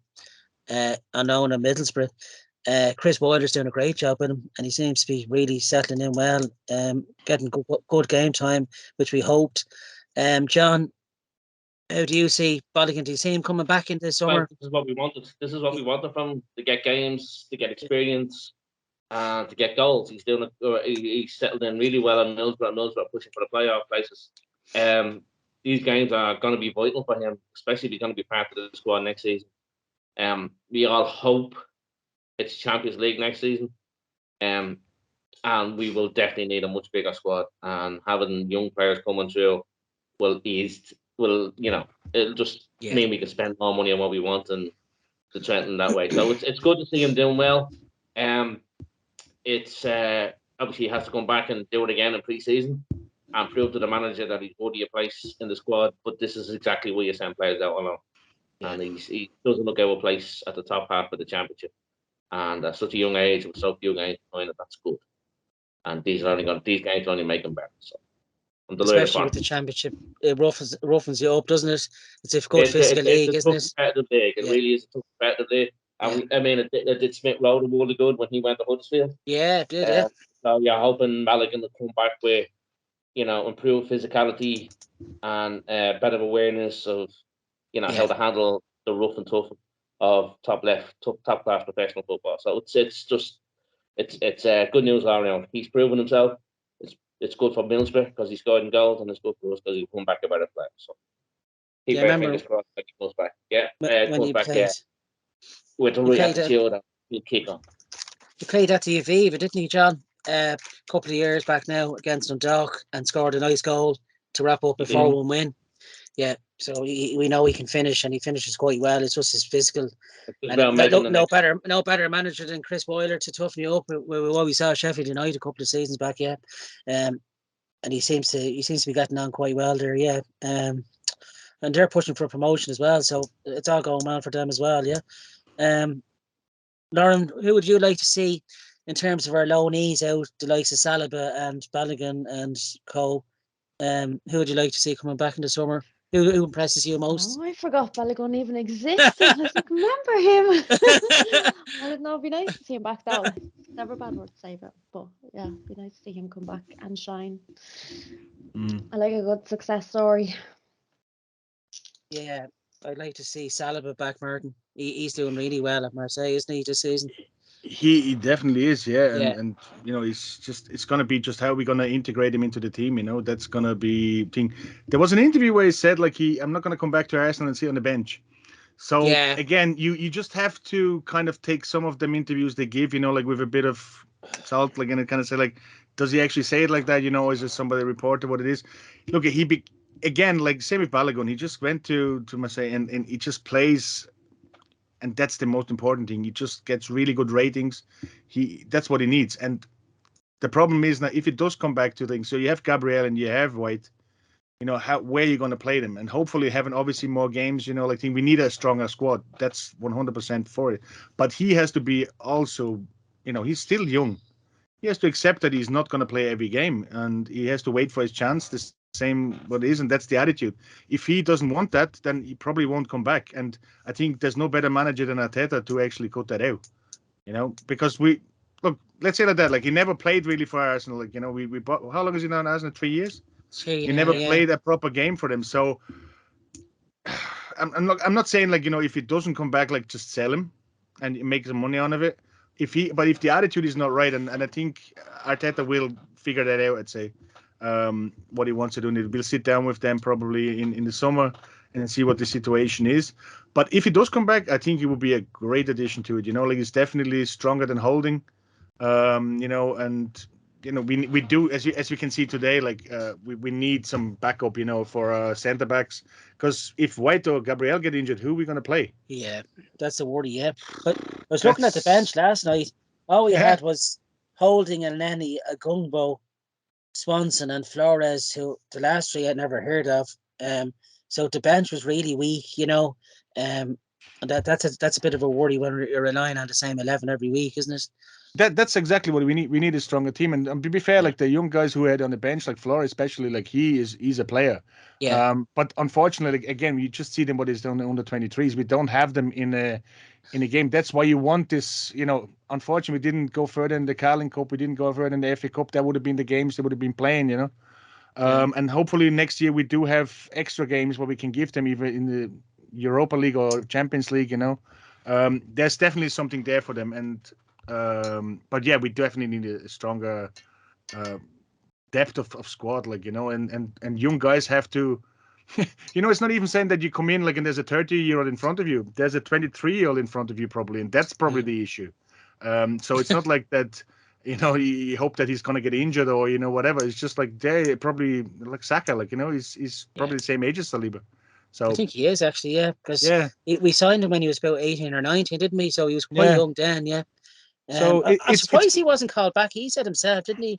on loan at Middlesbrough. Chris Wilder's doing a great job with him, and he seems to be really settling in well, getting good game time, which we hoped. John, how do you see Balogun? Do you see him coming back into the summer? Well, this is what we wanted. This is what we wanted from him, to get games, to get experience, and to get goals. He's doing it. He's settled in really well in Middlesbrough. Middlesbrough pushing for the playoff places. These games are going to be vital for him, especially if he's going to be part of the squad next season. We all hope it's Champions League next season. And we will definitely need a much bigger squad. And having young players coming through it'll just mean we can spend more money on what we want and to strengthen that way. So it's good to see him doing well. It's obviously he has to come back and do it again in pre-season and prove to the manager that he's worthy a place in the squad. But this is exactly where you send players out on loan. And he doesn't look out of place at the top half of the championship. And at such a young age, with so few games behind it, that's good. And these games only make him better. So I'm delighted. Especially with the championship, it roughens you up, doesn't it? It's a good physical league, isn't it? It's a competitive league. It really is a tough competitive league. And it did Smith Rowe the world of good when he went to Huddersfield. Yeah, it did. So you're hoping Balogun will come back with, improved physicality and better awareness of, how to handle the rough and tough of top class professional football. So it's good news all around. He's proven himself. It's good for Middlesbrough because he scored in goals, and it's good for us because he'll come back a better player. So keep our fingers crossed that he comes back. Yeah, comes back with the right attitude, and he'll kick on. He played at the Aviva, didn't he, John? A couple of years back now against Dundalk, and scored a nice goal to wrap up a 4-1 win. Yeah, so we know he can finish, and he finishes quite well. It's just his physical. No better manager than Chris Wilder to toughen you up. With what we saw at Sheffield United a couple of seasons back, and he seems to be getting on quite well there, and they're pushing for promotion as well, so it's all going well for them as well, Lauren, who would you like to see in terms of our loanees out, the likes of Saliba and Balogun and Co? Who would you like to see coming back in the summer? Who impresses you most? Oh, I forgot Balogun even existed. I was like, remember him. It'd be nice to see him back though. Never a bad word to say, but yeah, it'd be nice to see him come back and shine. I like a good success story. Yeah, I'd like to see Saliba back, Martin. He's doing really well at Marseille, isn't he, this season? He definitely is, and it's gonna be just how we're gonna integrate him into the team. That's gonna be thing. There was an interview where he said I'm not gonna come back to Arsenal and sit on the bench. So again, you just have to kind of take some of them interviews they give, with a bit of salt, and kind of say does he actually say it like that? Is it somebody reported what it is? Look, again, same with Balogun. He just went to Marseille and he just plays and that's the most important thing. He just gets really good ratings. That's what he needs. And the problem is now, if it does come back to things, so you have Gabriel and you have White, where are you going to play them? And hopefully having obviously more games, I think we need a stronger squad. That's 100% for it. But he has to be also, he's still young. He has to accept that he's not going to play every game, and he has to wait for his chance. The same what it is, and that's the attitude. If he doesn't want that, then he probably won't come back. And I think there's no better manager than Arteta to actually cut that out. Because let's say like that. Like he never played really for Arsenal. Like we bought. How long has he now in Arsenal? 3 years. He never played a proper game for them. So I'm not saying like if he doesn't come back, like just sell him and make some money out of it. But if the attitude is not right, and I think Arteta will figure that out, I'd say, what he wants to do. And we'll sit down with them probably in the summer and see what the situation is. But if he does come back, I think he will be a great addition to it. Like he's definitely stronger than Holding. And we do, as we can see today, like we need some backup, for centre backs, because if White or Gabriel get injured, who are we going to play? Yeah, that's a worry. Yeah, but I was looking at the bench last night. All we had was Holding and Lenny, Agungbo, Swanson, and Flores, who the last three I'd never heard of. So the bench was really weak, and that's a bit of a worry when you're relying on the same 11 every week, isn't it? That's exactly what we need. We need a stronger team, and to be fair, like the young guys who had on the bench, like Flores especially, like he's a player. Yeah. But unfortunately, again, you just see them what is done under 23s. We don't have them in a game. That's why you want this. Unfortunately, we didn't go further in the Carling Cup. We didn't go further in the FA Cup. That would have been the games they would have been playing. And hopefully next year we do have extra games where we can give them either in the Europa League or Champions League. There's definitely something there for them, and. But yeah, we definitely need a stronger depth of squad, like and young guys have to. It's not even saying that you come in like and there's a 30-year-old in front of you. There's a 23-year-old in front of you probably, and that's probably the issue. So it's not like that. You hope that he's gonna get injured or whatever. It's just like they probably like Saka, like he's probably the same age as Saliba. So I think he is actually, because we signed him when he was about 18 or 19, didn't we? So he was quite young then, yeah. So I'm surprised he wasn't called back. He said himself, didn't he?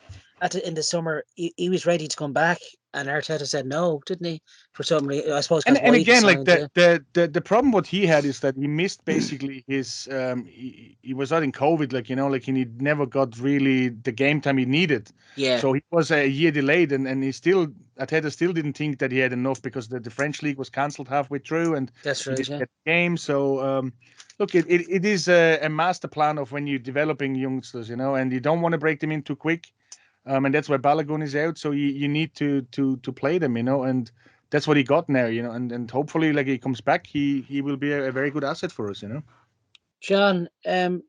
In the summer, he was ready to come back, and Arteta said no, didn't he? For some reason, I suppose. And again, like the problem what he had is that he missed basically his. He was out in COVID, like he never got really the game time he needed. Yeah. So he was a year delayed, and Arteta still didn't think that he had enough because the French league was cancelled halfway through, and that's right. He didn't get the game, so. Look, it is a master plan of when you're developing youngsters, and you don't want to break them in too quick, and that's why Balogun is out. So you need to play them, and that's what he got now, and hopefully, like he comes back, he will be a very good asset for us, John, on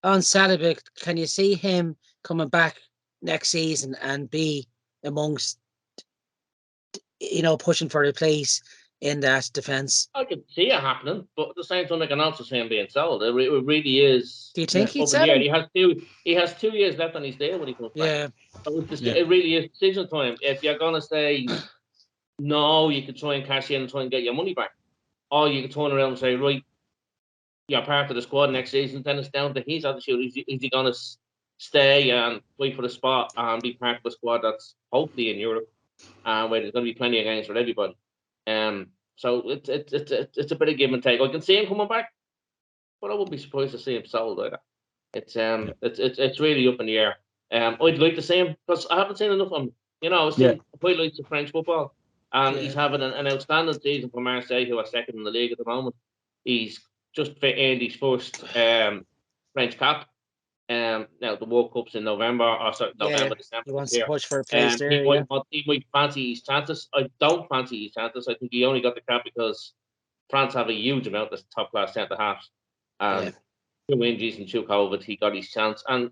Saliba, can you see him coming back next season and be amongst, pushing for a place in that defence? I could see it happening, but at the same time, I can also see him being sold. It really is. Do you think he'd sell him? He has 2 years left on his deal when he comes back. Yeah. So it really is decision time. If you're gonna say no, you could try and cash in and try and get your money back, or you could turn around and say, right, you're part of the squad next season. Then it's down to his attitude. Is he gonna stay and wait for the spot and be part of the squad that's hopefully in Europe, where there's going to be plenty of games for everybody. So it's a bit of give and take. I can see him coming back, but I wouldn't be surprised to see him sold either. It's really up in the air. I'd like to see him because I haven't seen enough of him. I quite like the French football, and he's having an outstanding season for Marseille, who are second in the league at the moment. He's just earned his first French cap. Now the World Cup's in November, December. He wants to push for a place there. He might fancy his chances. I don't fancy his chances. I think he only got the cap because France have a huge amount of top class centre halves. 2 injuries and 2 COVID, he got his chance, and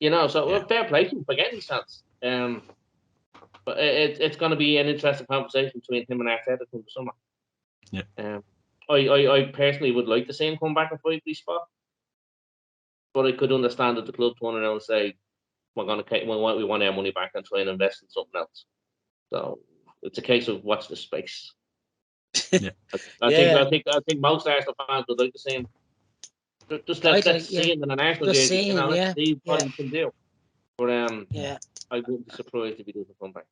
fair play to him for getting his chance. But it's going to be an interesting conversation between him and Arteta come the summer. Yeah. I personally would like to see him come back and fight for his spot. But I could understand that the club turn around and say, we want our money back and try and invest in something else. So it's a case of watch the space. I think most Arsenal fans would like to see him. Just let's see him in an Arsenal just jersey. see him, Let's see what he can do. But yeah. I wouldn't be surprised if he doesn't come back.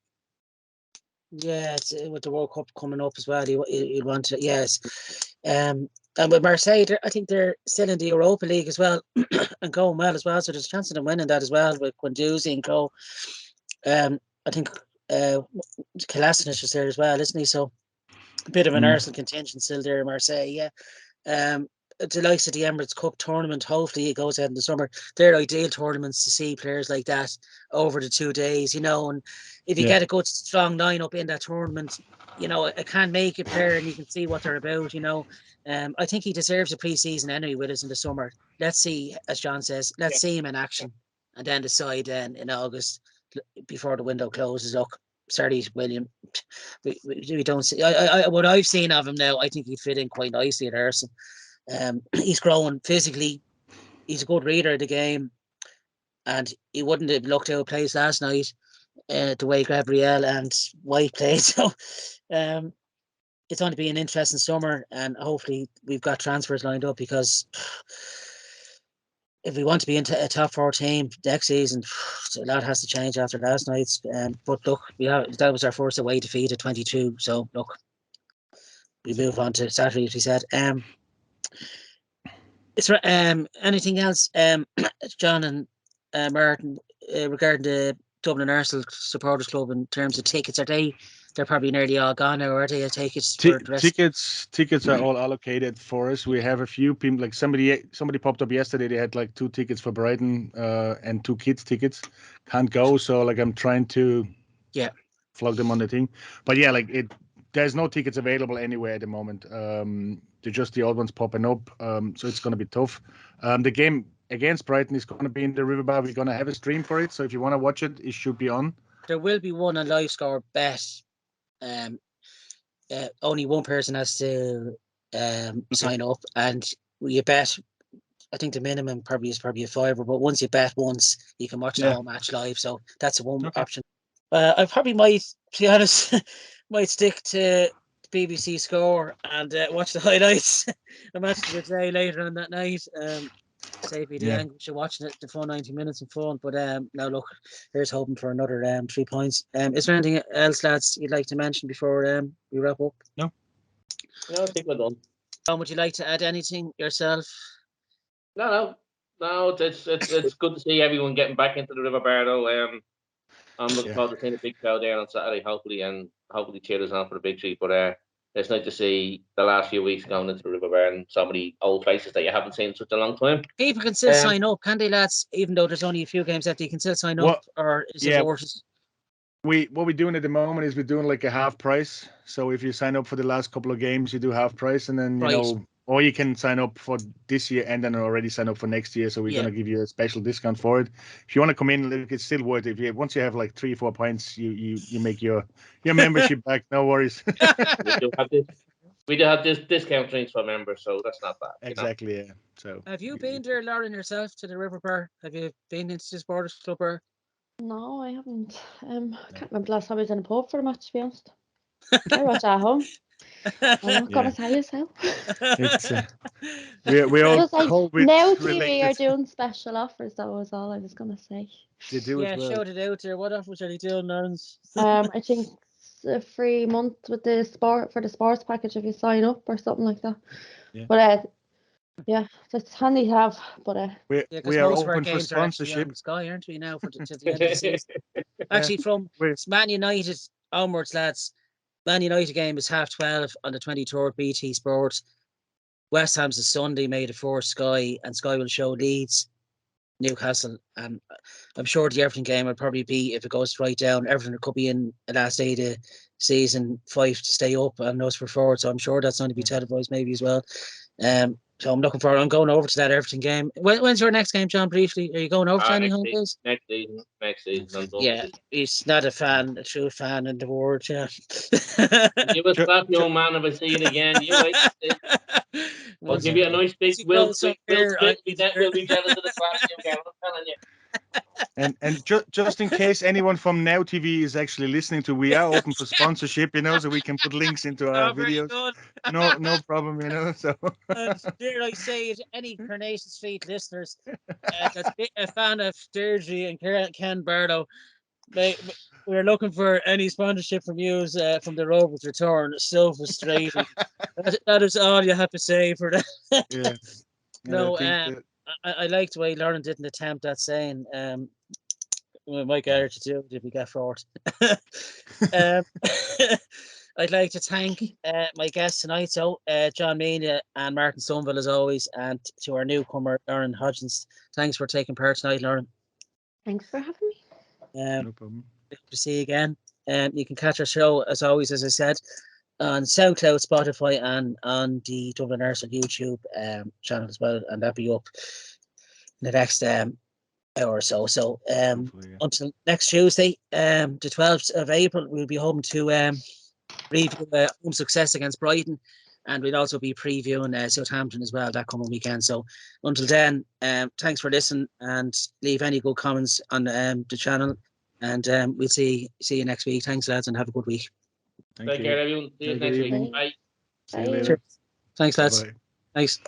Yeah, it's, with the World Cup coming up as well, he'd want to. Yes, and with Marseille, I think they're still in the Europa League as well and going well as well. So there's a chance of them winning that as well with Guendouzi and Co. I think Kolasinac is there as well, isn't he? So a bit of an Arsenal contingent still there in Marseille. Yeah. The likes of the Emirates Cup tournament, hopefully it goes out in the summer. They're ideal tournaments to see players like that over the 2 days, and if you get a good strong lineup in that tournament, it can make a player and you can see what they're about, I think he deserves a pre-season anyway with us in the summer. Let's see, as John says, let's see him in action and then decide then in August before the window closes. Look, sorry, William, we don't see what I've seen of him now. I think he'd fit in quite nicely at Arsenal. He's growing physically. He's a good reader of the game, and he wouldn't have looked out of place last night the way Gabriel and White played. So it's going to be an interesting summer, and hopefully we've got transfers lined up, because if we want to be into a top 4 team next season, a lot has to change after last night's. But look, that was our first away defeat at 22. So look, we move on to Saturday, as we said. Is there anything else, John and Martin, regarding the Dublin Arsenal Supporters Club in terms of tickets? They're probably nearly all gone now, are they? Tickets for the rest? Tickets are all allocated for us. We have a few people, like somebody popped up yesterday. They had like 2 tickets for Brighton and 2 kids tickets. Can't go, so like I'm trying to flog them on the thing. But yeah, there's no tickets available anywhere at the moment. They're just the old ones popping up. So it's going to be tough. The game against Brighton is going to be in the River Bar. We're going to have a stream for it. So if you want to watch it, it should be on. There will be one on Live Score Bet. Only one person has to sign up, and you bet. I think the minimum is probably a $5, but once you bet once, you can watch the whole match live. So that's one option. I probably might, to be honest, might stick to BBC Score and watch the highlights. The match of the day later on that night. Save me the anguish of watching it, the full 90 minutes and fun. But now look, here's hoping for another 3 points. Is there anything else, lads, you'd like to mention before we wrap up? No, I think we're done. Tom, would you like to add anything yourself? No. It's good to see everyone getting back into the River Bar, though. I'm looking forward to seeing a big crowd there on Saturday, hopefully cheer us on for the victory. But it's nice to see the last few weeks going into the River Bar and so many old faces that you haven't seen in such a long time. People can still sign up, can they, lads? Even though there's only a few games left, you can still sign up, or is it horses? What we're doing at the moment is we're doing like a half price. So if you sign up for the last couple of games, you do half price, and then or you can sign up for this year and then already sign up for next year. So we're going to give you a special discount for it. If you want to come in, it's still worth it. Once you have like 3 or 4 points, you make your membership back. No worries. We do have this discount drinks for members, so that's not bad. Exactly. Yeah. So have you been there, Lauren, yourself, to the River Bar? Have you been into the Supporters Club Bar? No, I haven't. I can't remember the last time I was in a pub for a match, to be honest. I watch at home. I'm not gonna tell you so. It's we all COVID now TV related. are doing special offers. That was all I was gonna say. They do as well. Shout it out there. What offers are they doing, Lawrence? I think it's a free month with the sports package if you sign up or something like that. Yeah. But it's handy to have. But we are open for sponsorship. On Sky, aren't we now, to the end of the season? Actually, from Man United onwards, lads. Man United game is 12:30 on the 23rd, BT Sport. West Ham's the Sunday, May the 4th, Sky, and Sky will show Leeds, Newcastle, and I'm sure the Everton game will probably be, if it goes right down, Everton could be in the last day of the season 5 to stay up and those for forward, so I'm sure that's going to be televised maybe as well. So I'm going over to that Everton game. When's your next game, John, briefly? Are you going over to any home games? Next season. Yeah, he's not a true fan in the word, yeah. You will slap your own man if I see it again. You wait. I'll give you a nice big Will be jealous of the slap you get, I'm telling you. And just in case anyone from Now TV is actually listening to, we are open for sponsorship, so we can put links into our Oh, very videos. good. No problem, So And dare I say it, any Coronation Street listeners that's a fan of Sturgey and Ken Barlow, we're looking for any sponsorship from you from the Rovers return. So frustrating. that is all you have to say for that. yeah. No, I think I liked the way Lauren didn't attempt that saying. We might get her to do it if we get fourth. um, I'd like to thank my guests tonight, John Meany and Martin Stoneville as always, and to our newcomer, Lauren Hodgins. Thanks for taking part tonight, Lauren. Thanks for having me. no problem. Good to see you again. You can catch our show, as always, as I said, on SoundCloud, Spotify, and on the Dublin Arsenal YouTube channel as well, and that'll be up in the next hour or so. So until next Tuesday, the 12th of April, we'll be hoping to review home success against Brighton, and we'll also be previewing Southampton as well that coming weekend. So until then, thanks for listening, and leave any good comments on the channel, and we'll see you next week. Thanks, lads, and have a good week. Take care, everyone. See you next week. Bye. See you later. Thanks, lads. Bye-bye. Thanks.